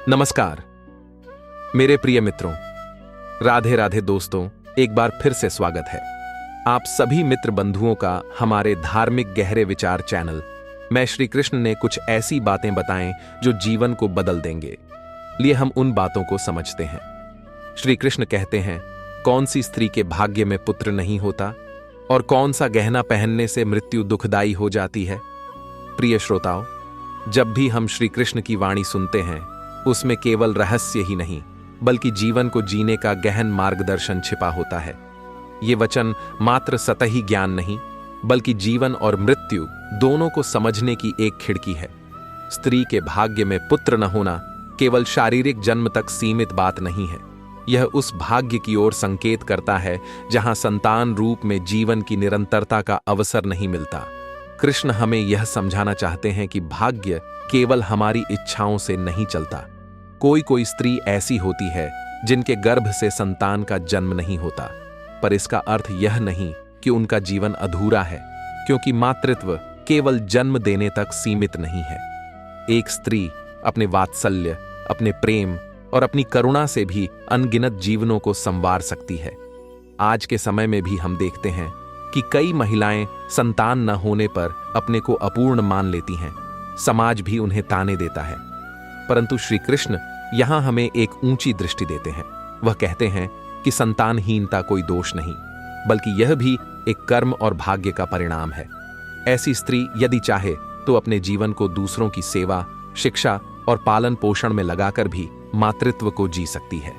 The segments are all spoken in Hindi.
नमस्कार मेरे प्रिय मित्रों, राधे राधे दोस्तों। एक बार फिर से स्वागत है आप सभी मित्र बंधुओं का हमारे धार्मिक गहरे विचार चैनल मैं श्री कृष्ण ने कुछ ऐसी बातें बताएं जो जीवन को बदल देंगे। लिए हम उन बातों को समझते हैं। श्री कृष्ण कहते हैं, कौन सी स्त्री के भाग्य में पुत्र नहीं होता और कौन सा गहना पहनने से मृत्यु दुखदाई हो जाती है। प्रिय श्रोताओं, जब भी हम श्री कृष्ण की वाणी सुनते हैं उसमें केवल रहस्य ही नहीं बल्कि जीवन को जीने का गहन मार्गदर्शन छिपा होता है। ये वचन मात्र सतही ज्ञान नहीं बल्कि जीवन और मृत्यु दोनों को समझने की एक खिड़की है। स्त्री के भाग्य में पुत्र न होना केवल शारीरिक जन्म तक सीमित बात नहीं है। यह उस भाग्य की ओर संकेत करता है जहां संतान रूप में जीवन की निरंतरता का अवसर नहीं मिलता। कृष्ण हमें यह समझाना चाहते हैं कि भाग्य केवल हमारी इच्छाओं से नहीं चलता। कोई स्त्री ऐसी होती है जिनके गर्भ से संतान का जन्म नहीं होता, पर इसका अर्थ यह नहीं कि उनका जीवन अधूरा है, क्योंकि मातृत्व केवल जन्म देने तक सीमित नहीं है। एक स्त्री अपने वात्सल्य, अपने प्रेम और अपनी करुणा से भी अनगिनत जीवनों को संवार सकती है। आज के समय में भी हम देखते हैं कि कई महिलाएं संतान न होने पर अपने को अपूर्ण मान लेती हैं। समाज भी उन्हें ताने देता है, परंतु श्री कृष्ण यहां हमें एक ऊंची दृष्टि देते हैं। वह कहते हैं कि संतानहीनता कोई दोष नहीं बल्कि यह भी एक कर्म और भाग्य का परिणाम है। ऐसी स्त्री यदि चाहे तो अपने जीवन को दूसरों की सेवा, शिक्षा और पालन पोषण में लगाकर भी मातृत्व को जी सकती है।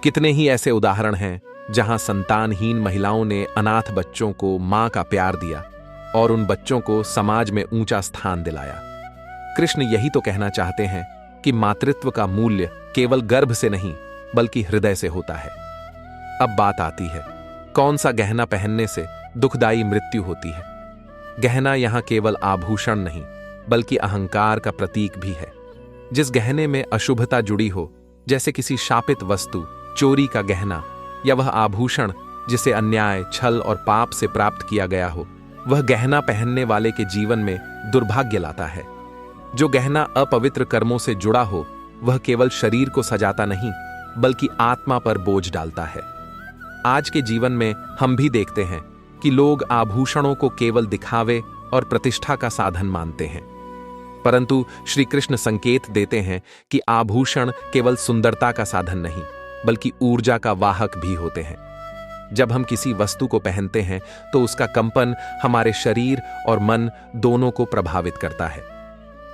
कितने ही ऐसे उदाहरण हैं जहां संतानहीन महिलाओं ने अनाथ बच्चों को मां का प्यार दिया और उन बच्चों को समाज में ऊंचा स्थान दिलाया। कृष्ण यही तो कहना चाहते हैं कि मातृत्व का मूल्य केवल गर्भ से नहीं बल्कि हृदय से होता है। अब बात आती है, कौन सा गहना पहनने से दुखदाई मृत्यु होती है। गहना यहां केवल आभूषण नहीं बल्कि अहंकार का प्रतीक भी है। जिस गहने में अशुभता जुड़ी हो, जैसे किसी शापित वस्तु, चोरी का गहना या वह आभूषण जिसे अन्याय, छल और पाप से प्राप्त किया गया हो, वह गहना पहनने वाले के जीवन में दुर्भाग्य लाता है। जो गहना अपवित्र कर्मों से जुड़ा हो, वह केवल शरीर को सजाता नहीं बल्कि आत्मा पर बोझ डालता है। आज के जीवन में हम भी देखते हैं कि लोग आभूषणों को केवल दिखावे और प्रतिष्ठा का साधन मानते हैं, परंतु श्री कृष्ण संकेत देते हैं कि आभूषण केवल सुंदरता का साधन नहीं बल्कि ऊर्जा का वाहक भी होते हैं। जब हम किसी वस्तु को पहनते हैं तो उसका कंपन हमारे शरीर और मन दोनों को प्रभावित करता है।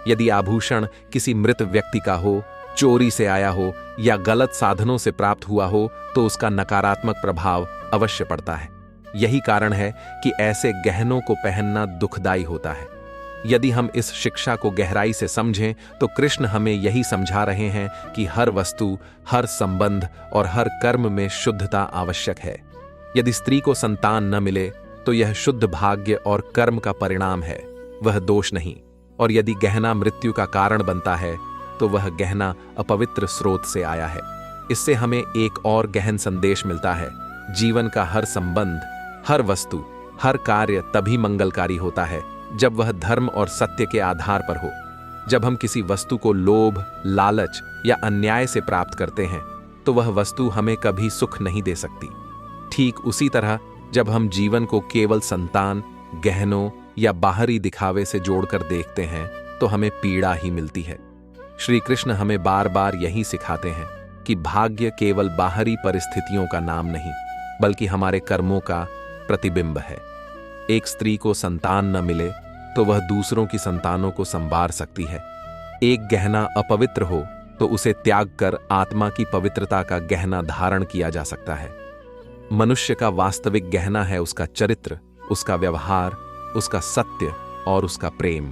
यदि आभूषण किसी मृत व्यक्ति का हो, चोरी से आया हो या गलत साधनों से प्राप्त हुआ हो तो उसका नकारात्मक प्रभाव अवश्य पड़ता है। यही कारण है कि ऐसे गहनों को पहनना दुखदाई होता है। यदि हम इस शिक्षा को गहराई से समझें तो कृष्ण हमें यही समझा रहे हैं कि हर वस्तु, हर संबंध और हर कर्म में शुद्धता आवश्यक है। यदि स्त्री को संतान न मिले तो यह शुद्ध भाग्य और कर्म का परिणाम है, वह दोष नहीं। और यदि गहना मृत्यु का कारण बनता है तो वह गहना अपवित्र स्रोत से आया है। इससे हमें एक और गहन संदेश मिलता है। जीवन का हर संबंध, हर वस्तु, हर कार्य तभी मंगलकारी होता है जब वह धर्म और सत्य के आधार पर हो। जब हम किसी वस्तु को लोभ, लालच या अन्याय से प्राप्त करते हैं तो वह वस्तु हमें कभी सुख नहीं दे सकती। ठीक उसी तरह जब हम जीवन को केवल संतान, गहनों या बाहरी दिखावे से जोड़कर देखते हैं तो हमें पीड़ा ही मिलती है। श्री कृष्ण हमें बार बार यही सिखाते हैं कि भाग्य केवल बाहरी परिस्थितियों का नाम नहीं बल्कि हमारे कर्मों का प्रतिबिंब है। एक स्त्री को संतान न मिले तो वह दूसरों की संतानों को संवार सकती है। एक गहना अपवित्र हो तो उसे त्याग कर आत्मा की पवित्रता का गहना धारण किया जा सकता है। मनुष्य का वास्तविक गहना है उसका चरित्र, उसका व्यवहार, उसका सत्य और उसका प्रेम।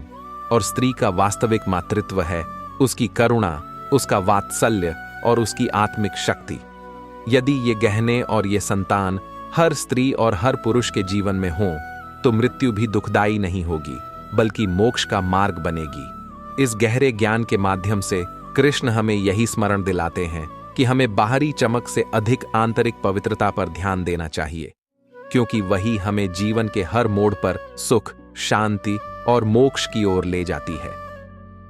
और स्त्री का वास्तविक मातृत्व है उसकी करुणा, उसका वात्सल्य और उसकी आत्मिक शक्ति। यदि ये गहने और ये संतान हर स्त्री और हर पुरुष के जीवन में हों तो मृत्यु भी दुखदाई नहीं होगी बल्कि मोक्ष का मार्ग बनेगी। इस गहरे ज्ञान के माध्यम से कृष्ण हमें यही स्मरण दिलाते हैं कि हमें बाहरी चमक से अधिक आंतरिक पवित्रता पर ध्यान देना चाहिए, क्योंकि वही हमें जीवन के हर मोड़ पर सुख, शांति और मोक्ष की ओर ले जाती है।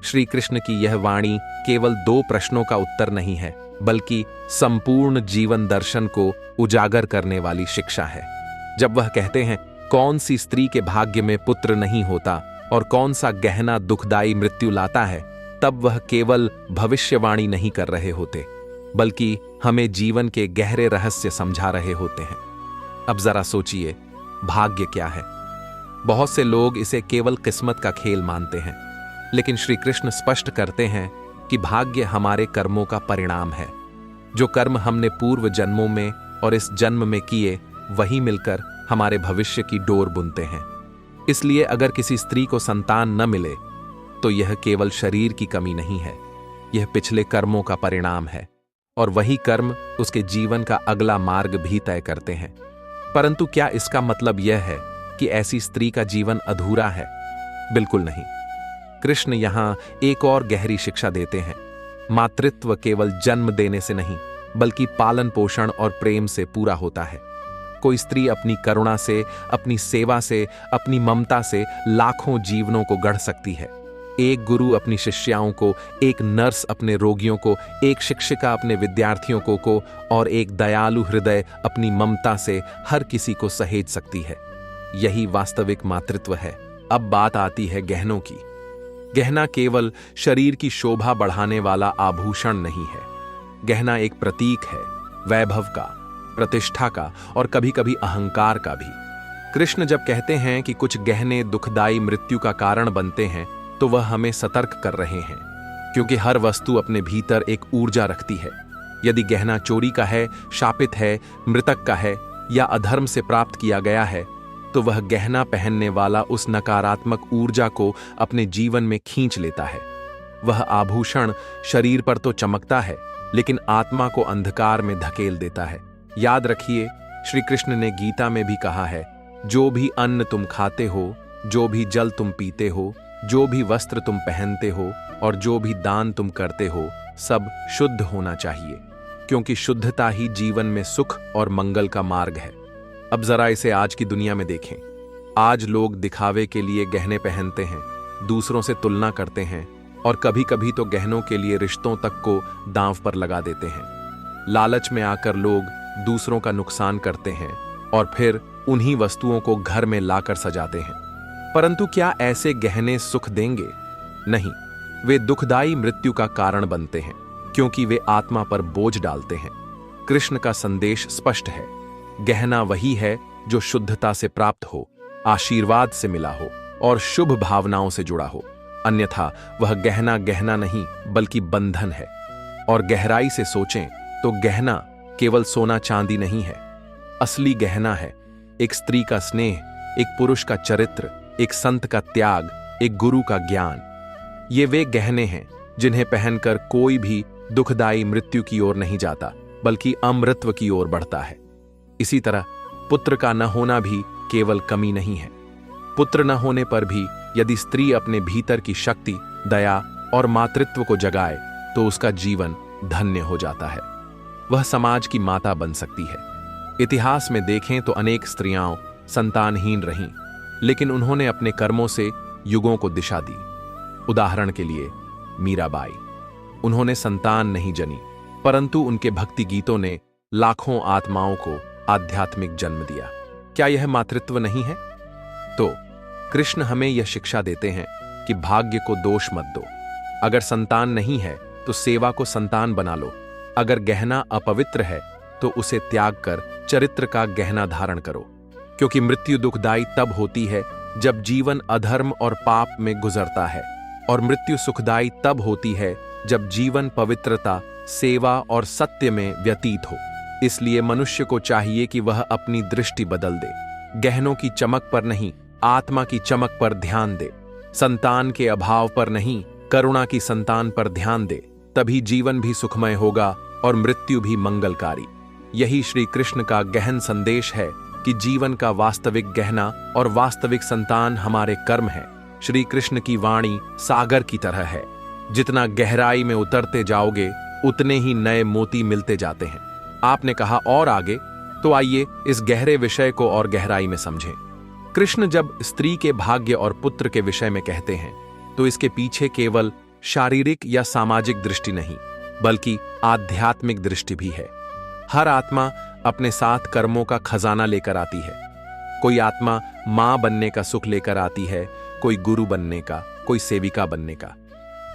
श्री कृष्ण की यह वाणी केवल 2 प्रश्नों का उत्तर नहीं है, बल्कि संपूर्ण जीवन दर्शन को उजागर करने वाली शिक्षा है। जब वह कहते हैं कौन सी स्त्री के भाग्य में पुत्र नहीं होता और कौन सा गहना दुखदाई मृत्यु लाता है, तब वह केवल भविष्यवाणी नहीं कर रहे होते, बल्कि हमें जीवन के गहरे रहस्य समझा रहे होते हैं। अब जरा सोचिए, भाग्य क्या है? बहुत से लोग इसे केवल किस्मत का खेल मानते हैं, लेकिन श्री कृष्ण स्पष्ट करते हैं कि भाग्य हमारे कर्मों का परिणाम है। जो कर्म हमने पूर्व जन्मों में और इस जन्म में किए, वही मिलकर हमारे भविष्य की डोर बुनते हैं। इसलिए अगर किसी स्त्री को संतान न मिले, तो यह केवल शरीर की कमी नहीं है, यह पिछले कर्मों का परिणाम है, और वही कर्म उसके जीवन का अगला मार्ग भी तय करते हैं। परंतु क्या इसका मतलब यह है कि ऐसी स्त्री का जीवन अधूरा है? बिल्कुल नहीं। कृष्ण यहां एक और गहरी शिक्षा देते हैं। मातृत्व केवल जन्म देने से नहीं, बल्कि पालन पोषण और प्रेम से पूरा होता है। कोई स्त्री अपनी करुणा से, अपनी सेवा से, अपनी ममता से लाखों जीवनों को गढ़ सकती है। एक गुरु अपनी शिष्याओं को, एक नर्स अपने रोगियों को, एक शिक्षिका अपने विद्यार्थियों को और एक दयालु हृदय अपनी ममता से हर किसी को सहेज सकती है। यही वास्तविक मातृत्व है। अब बात आती है गहनों की। गहना केवल शरीर की शोभा बढ़ाने वाला आभूषण नहीं है। गहना एक प्रतीक है, वैभव का, प्रतिष्ठा का और कभी-कभी अहंकार का भी। कृष्ण जब कहते हैं कि कुछ गहने दुखदाई मृत्यु का कारण बनते हैं, तो वह हमें सतर्क कर रहे हैं, क्योंकि हर वस्तु अपने भीतर एक ऊर्जा रखती है। यदि गहना चोरी का है, शापित है, मृतक का है या अधर्म से प्राप्त किया गया है, तो वह गहना पहनने वाला उस नकारात्मक ऊर्जा को अपने जीवन में खींच लेता है। वह आभूषण शरीर पर तो चमकता है, लेकिन आत्मा को अंधकार में धकेल देता है। याद रखिए, श्री कृष्ण ने गीता में भी कहा है, जो भी अन्न तुम खाते हो, जो भी जल तुम पीते हो, जो भी वस्त्र तुम पहनते हो और जो भी दान तुम करते हो, सब शुद्ध होना चाहिए, क्योंकि शुद्धता ही जीवन में सुख और मंगल का मार्ग है। अब जरा इसे आज की दुनिया में देखें। आज लोग दिखावे के लिए गहने पहनते हैं, दूसरों से तुलना करते हैं और कभी-कभी तो गहनों के लिए रिश्तों तक को दांव पर लगा देते हैं। लालच में आकर लोग दूसरों का नुकसान करते हैं और फिर उन्हीं वस्तुओं को घर में लाकर सजाते हैं। परंतु क्या ऐसे गहने सुख देंगे? नहीं, वे दुखदाई मृत्यु का कारण बनते हैं, क्योंकि वे आत्मा पर बोझ डालते हैं। कृष्ण का संदेश स्पष्ट है, गहना वही है जो शुद्धता से प्राप्त हो, आशीर्वाद से मिला हो और शुभ भावनाओं से जुड़ा हो। अन्यथा वह गहना गहना नहीं, बल्कि बंधन है। और गहराई से सोचें तो गहना केवल सोना चांदी नहीं है। असली गहना है एक स्त्री का स्नेह, एक पुरुष का चरित्र, एक संत का त्याग, एक गुरु का ज्ञान। ये वे गहने हैं जिन्हें पहनकर कोई भी दुखदाई मृत्यु की ओर नहीं जाता, बल्कि अमृतत्व की ओर बढ़ता है। इसी तरह पुत्र का न होना भी केवल कमी नहीं है। पुत्र न होने पर भी यदि स्त्री अपने भीतर की शक्ति, दया और मातृत्व को जगाए, तो उसका जीवन धन्य हो जाता है। वह समाज की माता बन सकती है। इतिहास में देखें तो अनेक स्त्रियां संतानहीन रहीं, लेकिन उन्होंने अपने कर्मों से युगों को दिशा दी। उदाहरण के लिए मीराबाई, उन्होंने संतान नहीं जनी, परंतु उनके भक्ति गीतों ने लाखों आत्माओं को आध्यात्मिक जन्म दिया। क्या यह मातृत्व नहीं है? तो कृष्ण हमें यह शिक्षा देते हैं कि भाग्य को दोष मत दो। अगर संतान नहीं है तो सेवा को संतान बना लो। अगर गहना अपवित्र है तो उसे त्याग कर चरित्र का गहना धारण करो, क्योंकि मृत्यु दुखदाई तब होती है जब जीवन अधर्म और पाप में गुजरता है, और मृत्यु सुखदाई तब होती है जब जीवन पवित्रता, सेवा और सत्य में व्यतीत हो। इसलिए मनुष्य को चाहिए कि वह अपनी दृष्टि बदल दे, गहनों की चमक पर नहीं, आत्मा की चमक पर ध्यान दे, संतान के अभाव पर नहीं, करुणा की संतान पर ध्यान दे। तभी जीवन भी सुखमय होगा और मृत्यु भी मंगलकारी। यही श्री कृष्ण का गहन संदेश है कि जीवन का वास्तविक गहना और वास्तविक संतान हमारे कर्म है। श्री कृष्ण की वाणी सागर की तरह है, जितना गहराई में उतरते जाओगे उतने ही नए मोती मिलते जाते हैं। आपने कहा और आगे, तो आइए इस गहरे विषय को और गहराई में समझें। कृष्ण जब स्त्री के भाग्य और पुत्र के विषय में कहते हैं, तो इसके पीछे केवल शारीरिक या सामाजिक दृष्टि नहीं, बल्कि आध्यात्मिक दृष्टि भी है। हर आत्मा अपने साथ कर्मों का खजाना लेकर आती है। कोई आत्मा मां बनने का सुख लेकर आती है, कोई गुरु बनने का, कोई सेविका बनने का।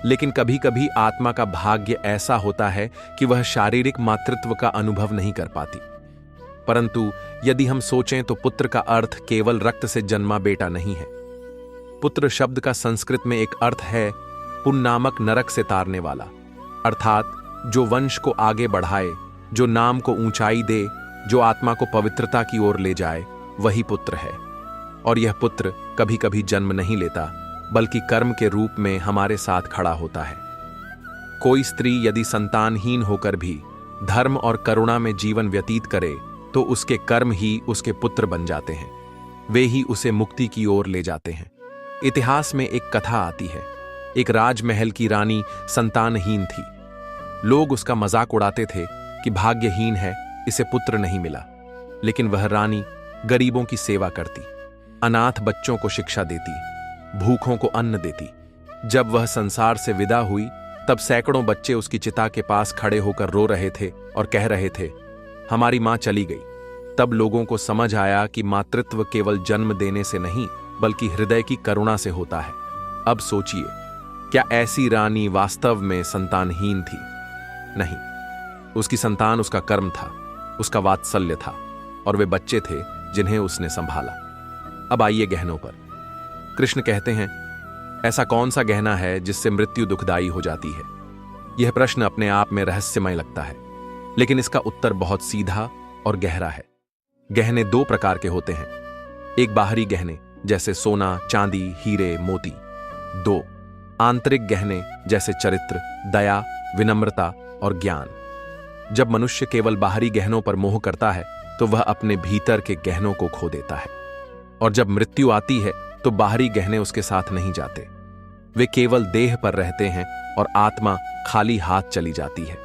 लेकिन कभी कभी आत्मा का भाग्य ऐसा होता है कि वह शारीरिक मातृत्व का अनुभव नहीं कर पाती। परंतु यदि हम सोचें तो पुत्र का अर्थ केवल रक्त से जन्मा बेटा नहीं है। पुत्र शब्द का संस्कृत में एक अर्थ है पुण्य नामक नरक से तारने वाला, अर्थात जो वंश को आगे बढ़ाए, जो नाम को ऊंचाई दे, जो आत्मा को पवित्रता की ओर ले जाए, वही पुत्र है। और यह पुत्र कभी कभी जन्म नहीं लेता, बल्कि कर्म के रूप में हमारे साथ खड़ा होता है। कोई स्त्री यदि संतानहीन होकर भी धर्म और करुणा में जीवन व्यतीत करे तो उसके कर्म ही उसके पुत्र बन जाते हैं, वे ही उसे मुक्ति की ओर ले जाते हैं। इतिहास में एक कथा आती है। एक राजमहल की रानी संतानहीन थी। लोग उसका मजाक उड़ाते थे कि भाग्यहीन है, इसे पुत्र नहीं मिला। लेकिन वह रानी गरीबों की सेवा करती, अनाथ बच्चों को शिक्षा देती, भूखों को अन्न देती। जब वह संसार से विदा हुई तब सैकड़ों बच्चे उसकी चिता के पास खड़े होकर रो रहे थे और कह रहे थे, हमारी मां चली गई। तब लोगों को समझ आया कि मातृत्व केवल जन्म देने से नहीं, बल्कि हृदय की करुणा से होता है। अब सोचिए, क्या ऐसी रानी वास्तव में संतानहीन थी? नहीं, उसकी संतान उसका कर्म था, उसका वात्सल्य था, और वे बच्चे थे जिन्हें उसने संभाला। अब आइए गहनों पर। कृष्ण कहते हैं, ऐसा कौन सा गहना है जिससे मृत्यु दुखदायी हो जाती है? यह प्रश्न अपने आप में रहस्यमय लगता है, लेकिन इसका उत्तर बहुत सीधा और गहरा है। गहने दो प्रकार के होते हैं। एक बाहरी गहने जैसे सोना, चांदी, हीरे, मोती। दो आंतरिक गहने जैसे चरित्र, दया, विनम्रता और ज्ञान। जब मनुष्य केवल बाहरी गहनों पर मोह करता है तो वह अपने भीतर के गहनों को खो देता है। और जब मृत्यु आती है तो बाहरी गहने उसके साथ नहीं जाते, वे केवल देह पर रहते हैं और आत्मा खाली हाथ चली जाती है।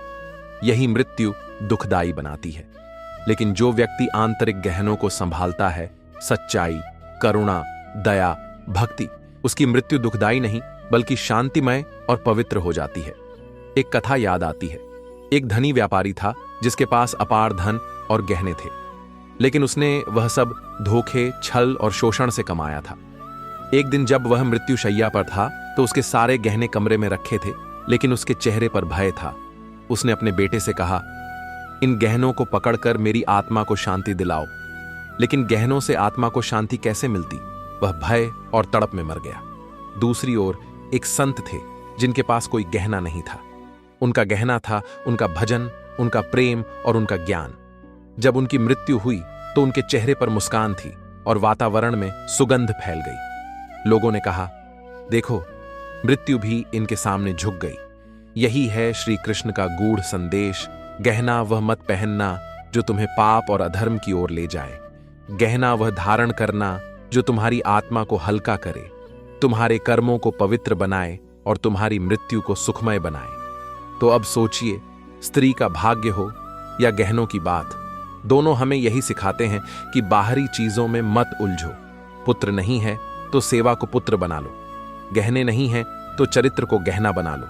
यही मृत्यु दुखदायी बनाती है। लेकिन जो व्यक्ति आंतरिक गहनों को संभालता है, सच्चाई, करुणा, दया, भक्ति, उसकी मृत्यु दुखदायी नहीं बल्कि शांतिमय और पवित्र हो जाती है। एक कथा याद आती है। एक धनी व्यापारी था जिसके पास अपार धन और गहने थे, लेकिन उसने वह सब धोखे, छल और शोषण से कमाया था। एक दिन जब वह मृत्युशैया पर था तो उसके सारे गहने कमरे में रखे थे, लेकिन उसके चेहरे पर भय था। उसने अपने बेटे से कहा, इन गहनों को पकड़कर मेरी आत्मा को शांति दिलाओ। लेकिन गहनों से आत्मा को शांति कैसे मिलती? वह भय और तड़प में मर गया। दूसरी ओर एक संत थे जिनके पास कोई गहना नहीं था। उनका गहना था उनका भजन, उनका प्रेम और उनका ज्ञान। जब उनकी मृत्यु हुई तो उनके चेहरे पर मुस्कान थी और वातावरण में सुगंध फैल गई। लोगों ने कहा, देखो, मृत्यु भी इनके सामने झुक गई। यही है श्री कृष्ण का गूढ़ संदेश। गहना वह मत पहनना जो तुम्हें पाप और अधर्म की ओर ले जाए। गहना वह धारण करना जो तुम्हारी आत्मा को हल्का करे, तुम्हारे कर्मों को पवित्र बनाए और तुम्हारी मृत्यु को सुखमय बनाए। तो अब सोचिए, स्त्री का भाग्य हो या गहनों की बात, दोनों हमें यही सिखाते हैं कि बाहरी चीजों में मत उलझो। पुत्र नहीं है तो सेवा को पुत्र बना लो, गहने नहीं है तो चरित्र को गहना बना लो,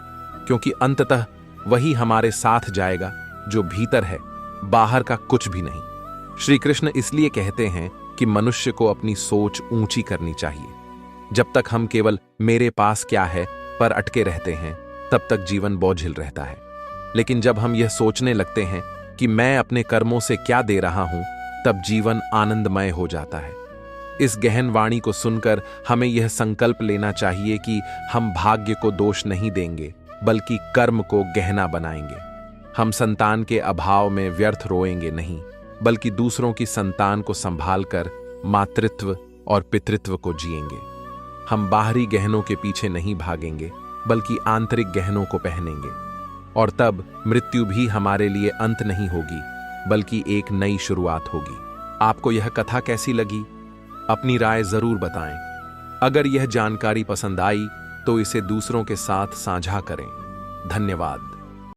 क्योंकि अंततः वही हमारे साथ जाएगा जो भीतर है, बाहर का कुछ भी नहीं। श्री कृष्ण इसलिए कहते हैं कि मनुष्य को अपनी सोच ऊंची करनी चाहिए। जब तक हम केवल मेरे पास क्या है पर अटके रहते हैं, तब तक जीवन बोझिल रहता है। लेकिन जब हम यह सोचने लगते हैं कि मैं अपने कर्मों से क्या दे रहा हूं, तब जीवन आनंदमय हो जाता है। इस गहन वाणी को सुनकर हमें यह संकल्प लेना चाहिए कि हम भाग्य को दोष नहीं देंगे, बल्कि कर्म को गहना बनाएंगे। हम संतान के अभाव में व्यर्थ रोएंगे नहीं, बल्कि दूसरों की संतान को संभालकर मातृत्व और पितृत्व को जिएंगे। हम बाहरी गहनों के पीछे नहीं भागेंगे, बल्कि आंतरिक गहनों को पहनेंगे। और तब मृत्यु भी हमारे लिए अंत नहीं होगी, बल्कि एक नई शुरुआत होगी। आपको यह कथा कैसी लगी? अपनी राय जरूर बताएं। अगर यह जानकारी पसंद आई तो इसे दूसरों के साथ साझा करें। धन्यवाद।